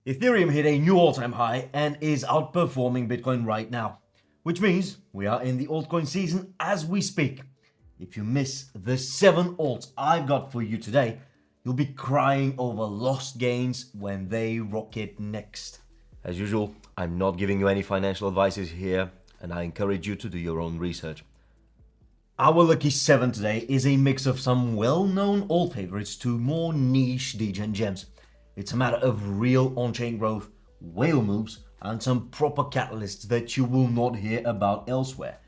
Ethereum hit a new all-time high and is outperforming Bitcoin right now, which means we are in the altcoin season as we speak. If you miss the 7 alts I've got for you today, you'll be crying over lost gains when they rocket next. As usual, I'm not giving you any financial advices here, and I encourage you to do your own research. Our lucky 7 today is a mix of some well-known alt favorites to more niche degen gems. It's a matter of real on-chain growth, whale moves, and some proper catalysts that you will not hear about elsewhere.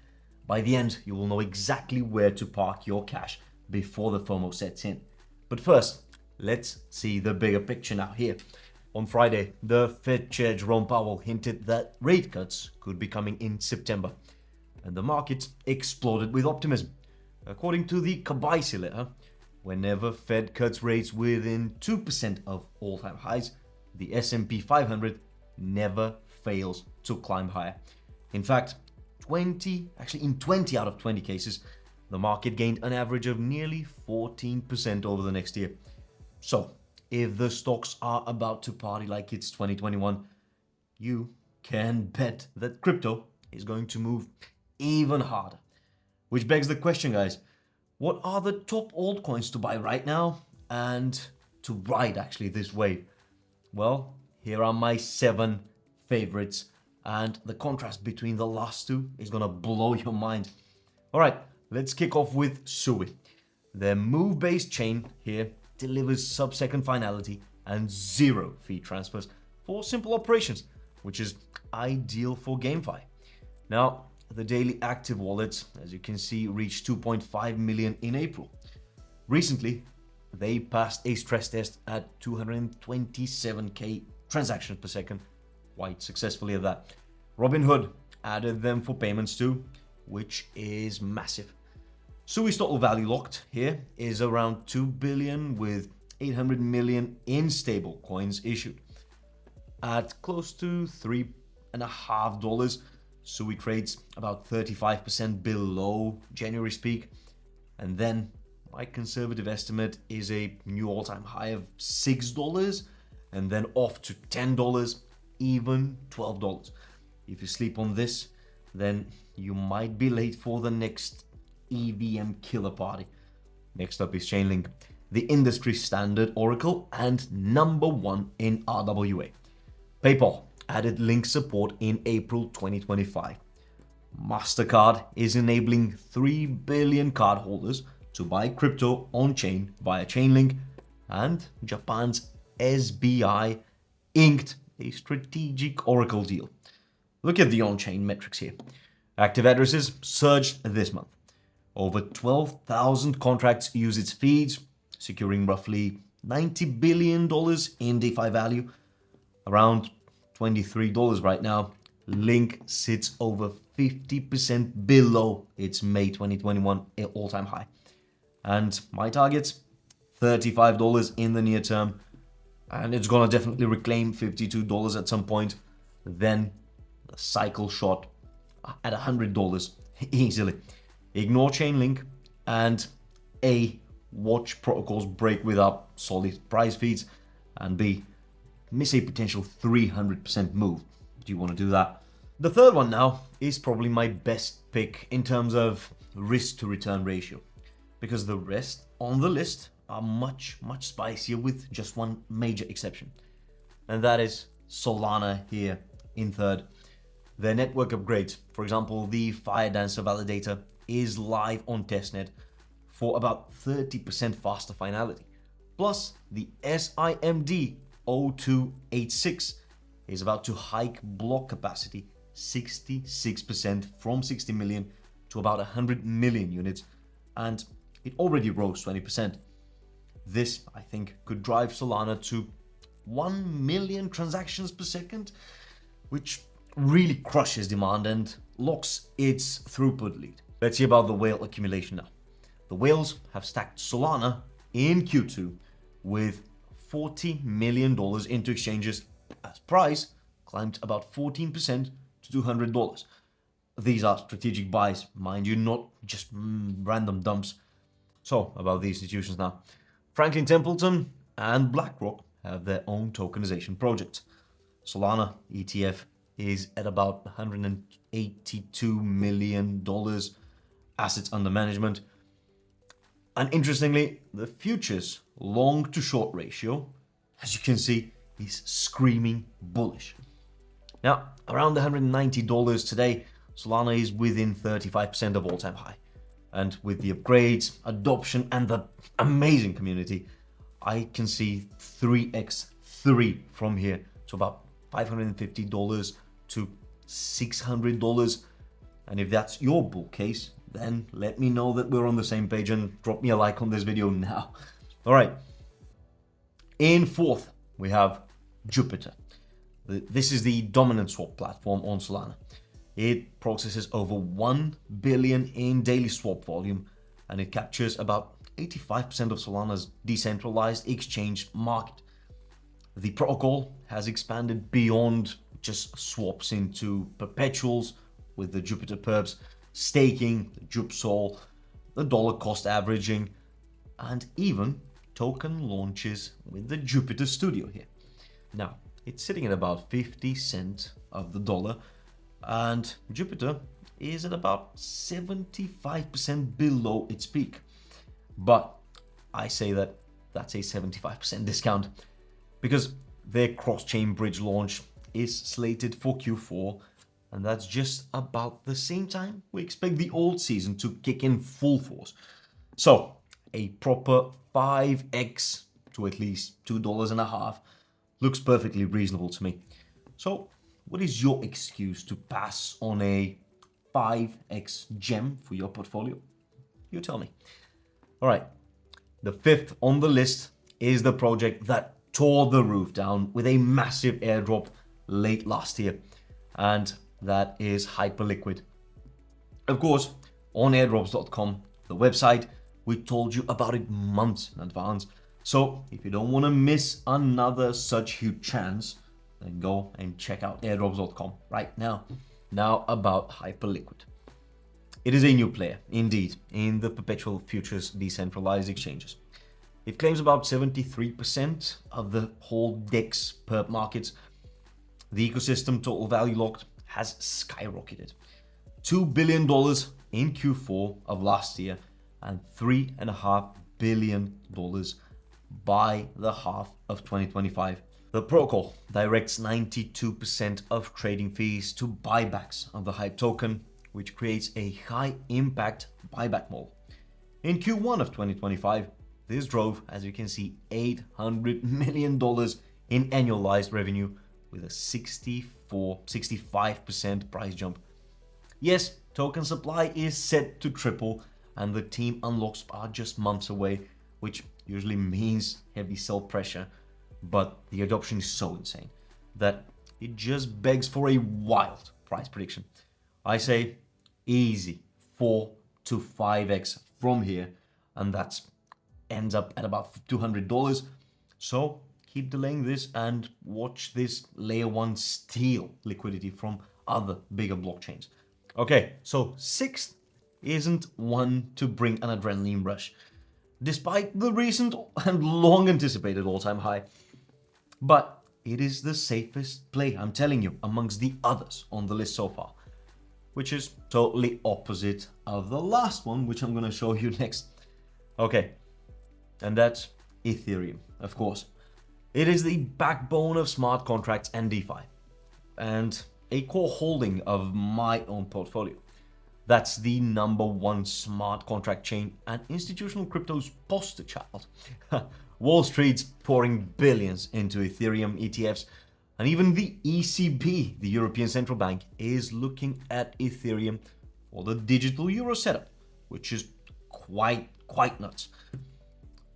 By the end, you will know exactly where to park your cash before the FOMO sets in. But first, let's see the bigger picture now here. On Friday, the Fed Chair Jerome Powell hinted that rate cuts could be coming in September, and the markets exploded with optimism. According to the Kabaisi letter, whenever Fed cuts rates within 2% of all-time highs, the S&P 500 never fails to climb higher. In fact, in 20 out of 20 cases, the market gained an average of nearly 14% over the next year. So, if the stocks are about to party like it's 2021, you can bet that crypto is going to move even harder. Which begs the question, guys, what are the top altcoins to buy right now and to ride actually this wave? Well, here are my 7 favorites, and the contrast between the last two is gonna blow your mind. All right, let's kick off with Sui. Their move-based chain here delivers sub-second finality and 0 fee transfers for simple operations, which is ideal for GameFi. Now, the daily active wallets, as you can see, reached 2.5 million in April. Recently, they passed a stress test at 227k transactions per second, quite successfully at that. Robinhood added them for payments too, which is massive. Sui's total value locked here is around 2 billion, with 800 million in stable coins issued. At close to $3.50, Sui trades about 35% below January's peak, and then my conservative estimate is a new all-time high of $6, and then off to $10, even $12. If you sleep on this, then you might be late for the next EVM killer party. Next up is Chainlink, the industry standard oracle and number 1 in RWA. PayPal added link support in April 2025. MasterCard is enabling 3 billion cardholders to buy crypto on-chain via Chainlink, and Japan's SBI inked a strategic Oracle deal. Look at the on-chain metrics here. Active addresses surged this month. Over 12,000 contracts use its feeds, securing roughly $90 billion in DeFi value. Around $23 right now, Link sits over 50% below its May 2021 all-time high. And my target's $35 in the near term, and it's gonna definitely reclaim $52 at some point. Then the cycle shot at $100 easily. Ignore Chainlink and A, watch protocols break without solid price feeds, and B, miss a potential 300% move. Do you want to do that? The third one now is probably my best pick in terms of risk to return ratio, because the rest on the list are much spicier, with just one major exception, and that is Solana here in third. Their network upgrades, for example, the Firedancer validator is live on testnet for about 30% faster finality. Plus, the SIMD 0286 is about to hike block capacity 66% from 60 million to about 100 million units, and it already rose 20%. This, I think, could drive Solana to 1 million transactions per second, which really crushes demand and locks its throughput lead. Let's see about the whale accumulation now. The whales have stacked Solana in Q2 with $40 million into exchanges as price climbed about 14% to $200. These are strategic buys, mind you, not just random dumps. So, about the institutions now. Franklin Templeton and BlackRock have their own tokenization projects. Solana ETF is at about $182 million assets under management. And interestingly, the futures long to short ratio, as you can see, is screaming bullish. Now, around the $190 today, Solana is within 35% of all-time high. And with the upgrades, adoption, and the amazing community, I can see 3x3 from here to about $550 to $600. And if that's your bull case, then let me know that we're on the same page and drop me a like on this video now. All right. In fourth, we have Jupiter. This is the dominant swap platform on Solana. It processes over 1 billion in daily swap volume, and it captures about 85% of Solana's decentralized exchange market. The protocol has expanded beyond just swaps into perpetuals with the Jupiter perps, staking, the JUP Sol, the dollar cost averaging, and even token launches with the Jupiter Studio here. Now, it's sitting at about 50 cents of the dollar, and Jupiter is at about 75% below its peak. But I say that that's a 75% discount because their cross-chain bridge launch is slated for Q4, and that's just about the same time we expect the Altseason to kick in full force. So a proper 5x to at least $2.50 looks perfectly reasonable to me. So what is your excuse to pass on a 5x gem for your portfolio? You tell me. All right, the fifth on the list is the project that tore the roof down with a massive airdrop late last year, and that is hyperliquid. Of course, on airdrops.com, the website, we told you about it months in advance. So if you don't want to miss another such huge chance, then go and check out airdrops.com right now. Now about hyperliquid. It is a new player, indeed, in the perpetual futures decentralized exchanges. It claims about 73% of the whole DEX perp markets. The ecosystem total value locked has skyrocketed. $2 billion in Q4 of last year and $3.5 billion by the half of 2025. The protocol directs 92% of trading fees to buybacks of the HYPE token, which creates a high impact buyback model. In Q1 of 2025, this drove, as you can see, $800 million in annualized revenue with a 65% price jump. Yes, token supply is set to triple and the team unlocks are just months away, which usually means heavy sell pressure, but the adoption is so insane that it just begs for a wild price prediction. I say easy 4 to 5x from here, and that ends up at about $200. So keep delaying this and watch this layer 1 steal liquidity from other bigger blockchains. Okay, so sixth isn't one to bring an adrenaline rush, despite the recent and long anticipated all-time high. But it is the safest play, I'm telling you, amongst the others on the list so far, which is totally opposite of the last one, which I'm going to show you next. Okay, and that's Ethereum, of course. It is the backbone of smart contracts and DeFi, and a core holding of my own portfolio. That's the #1 smart contract chain and institutional crypto's poster child. Wall Street's pouring billions into Ethereum ETFs, and even the ECB, the European Central Bank, is looking at Ethereum for the digital euro setup, which is quite nuts.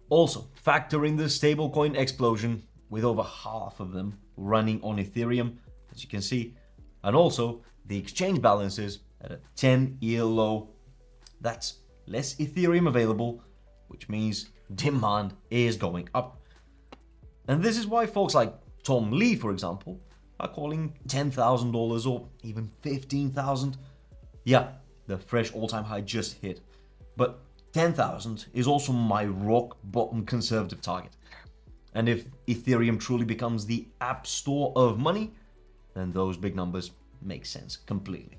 Also, factor in the stablecoin explosion with over half of them running on Ethereum, as you can see, and also the exchange balances at a 10-year low. That's less Ethereum available, which means demand is going up. And this is why folks like Tom Lee, for example, are calling $10,000 or even $15,000. Yeah, the fresh all-time high just hit, but 10,000 is also my rock bottom conservative target. And if Ethereum truly becomes the app store of money, then those big numbers make sense completely.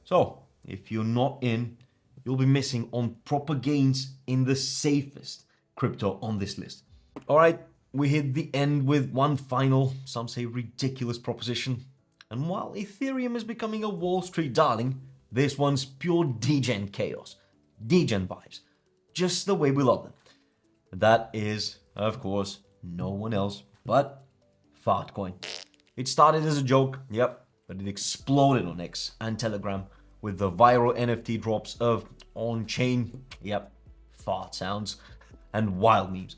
So if you're not in, you'll be missing on proper gains in the safest crypto on this list. All right, we hit the end with one final, some say ridiculous proposition. And while Ethereum is becoming a Wall Street darling, this one's pure degen chaos, degen vibes, just the way we love them. That is, of course, no one else but fartcoin. It started as a joke, yep, but it exploded on X and Telegram with the viral NFT drops of on-chain, yep, fart sounds, and wild memes.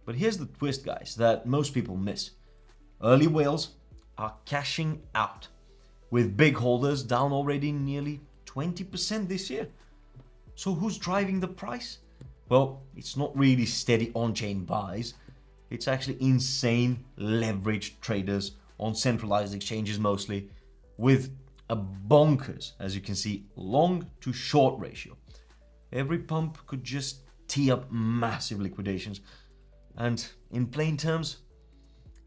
But here's the twist, guys, that most people miss. Early whales are cashing out, with big holders down already nearly 20% this year. So who's driving the price? Well, it's not really steady on-chain buys. It's actually insane leveraged traders on centralized exchanges mostly, with a bonkers, as you can see, long to short ratio. Every pump could just tee up massive liquidations. And in plain terms,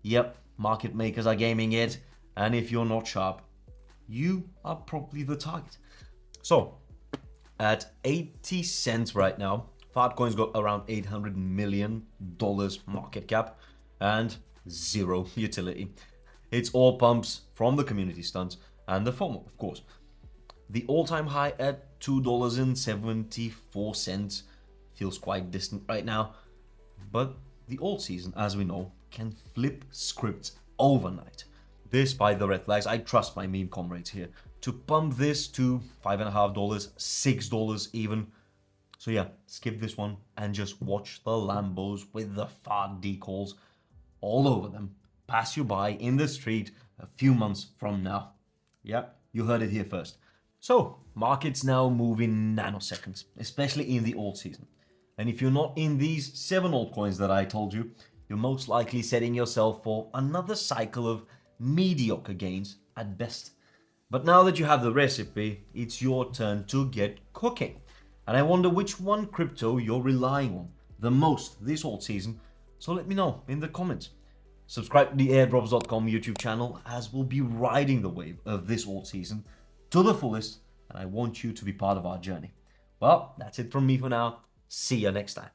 yep, market makers are gaming it, and if you're not sharp, you are probably the target. So, at 80 cents right now, fartcoin's got around $800 million market cap and zero utility. It's all pumps from the community stunts and the FOMO, of course. The all-time high at $2.74 feels quite distant right now, but the Altseason, as we know, can flip scripts overnight. Despite the red flags, I trust my meme comrades here to pump this to $5.50, $6 even. So yeah, skip this one and just watch the Lambos with the fart decals all over them pass you by in the street a few months from now. Yeah, you heard it here first. So, markets now move in nanoseconds, especially in the Altseason. And if you're not in these 7 altcoins that I told you, you're most likely setting yourself for another cycle of mediocre gains at best. But now that you have the recipe, it's your turn to get cooking. And I wonder which one crypto you're relying on the most this Altseason, so let me know in the comments. Subscribe to the airdrops.com YouTube channel, as we'll be riding the wave of this Altseason to the fullest, and I want you to be part of our journey. Well, that's it from me for now. See you next time.